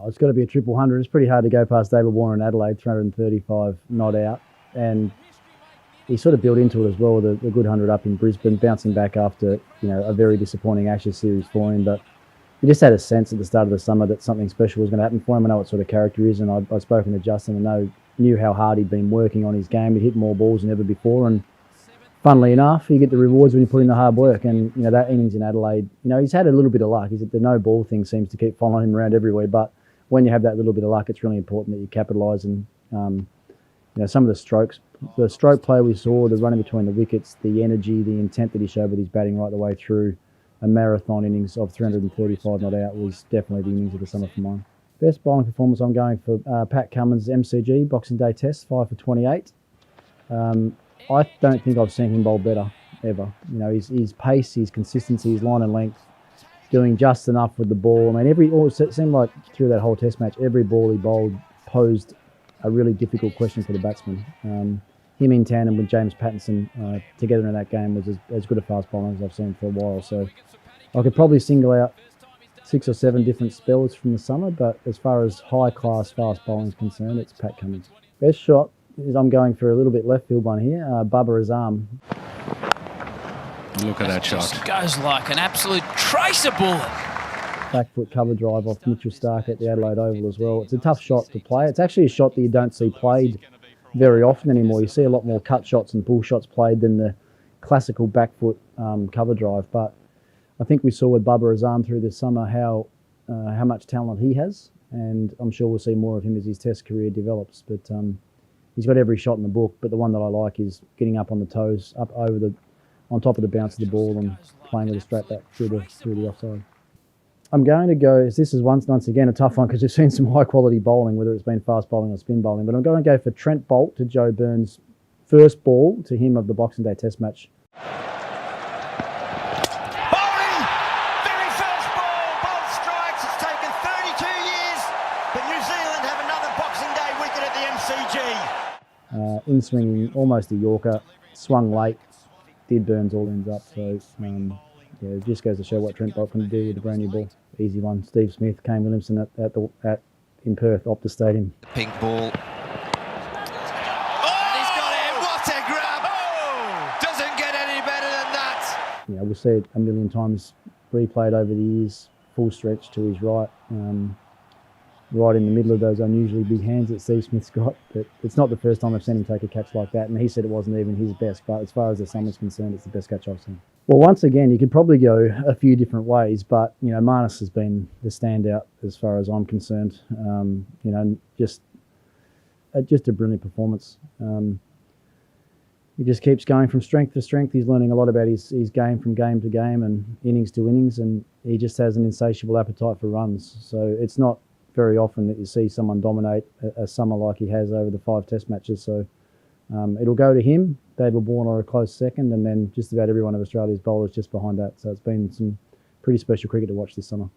Oh, it's got to be a triple hundred. It's pretty hard to go past David Warner in Adelaide, 335 not out. And he sort of built into it as well, the good 100 up in Brisbane, bouncing back after, a very disappointing Ashes series for him. But he just had a sense at the start of the summer that something special was going to happen for him. I know what sort of character he is, and I've spoken to Justin and knew how hard he'd been working on his game. He'd hit more balls than ever before, and funnily enough, you get the rewards when you put in the hard work. And, that innings in Adelaide, he's had a little bit of luck. The no ball thing seems to keep following him around everywhere. But when you have that little bit of luck, it's really important that you capitalise. And, some of the stroke play we saw, the running between the wickets, the energy, the intent that he showed with his batting right the way through a marathon innings of 335 not out was definitely the innings of the summer for mine. Best bowling performance, I'm going for Pat Cummins' MCG, Boxing Day Test, 5 for 28. I don't think I've seen him bowl better, ever. His pace, his consistency, his line and length, doing just enough with the ball. I mean, it seemed like through that whole test match, every ball he bowled posed a really difficult question for the batsman. Him in tandem with James Pattinson together in that game was as good a fast bowler as I've seen for a while. So I could probably single out 6 or 7 different spells from the summer, but as far as high-class fast bowling is concerned, it's Pat Cummins. Best shot is I'm going for a little bit left field one here, Babar Azam. Look at that shot. Just goes like an absolute tracer bullet. Back foot cover drive off Mitchell Stark at the Adelaide Oval as well. It's a tough shot to play. It's actually a shot that you don't see played very often anymore. You see a lot more cut shots and pull shots played than the classical back foot cover drive. But I think we saw with Babar Azam through this summer how much talent he has, and I'm sure we'll see more of him as his Test career develops. But he's got every shot in the book. But the one that I like is getting up on the toes, on top of the bounce of the ball, and playing with a straight back through the offside. I'm going to go, this is once again a tough one because you've seen some high quality bowling, whether it's been fast bowling or spin bowling, but I'm going to go for Trent Boult to Joe Burns' first ball to him of the Boxing Day Test match. Bowling! Very first ball, Boult strikes. It's taken 32 years, but New Zealand have another Boxing Day wicket at the MCG. In swinging, almost a Yorker, swung late, did Burns all ends up, so it just goes to show what Trent Boult can do with a brand new ball. Easy one. Steve Smith, Kane Williamson in Perth, Optus Stadium. Pink ball. Oh! He's got it. What a grab! Oh! Doesn't get any better than that. We'll see it a million times replayed over the years. Full stretch to his right, right in the middle of those unusually big hands that Steve Smith's got. But it's not the first time I've seen him take a catch like that, and he said it wasn't even his best. But as far as the summer's concerned, it's the best catch I've seen. Well, once again, you could probably go a few different ways, but Marnus has been the standout as far as I'm concerned. Just a brilliant performance. He just keeps going from strength to strength. He's learning a lot about his game from game to game and innings to innings, and he just has an insatiable appetite for runs. So it's not very often that you see someone dominate a summer like he has over the 5 Test matches. So it'll go to him. David Warner a close second, and then just about every one of Australia's bowlers just behind that. So it's been some pretty special cricket to watch this summer.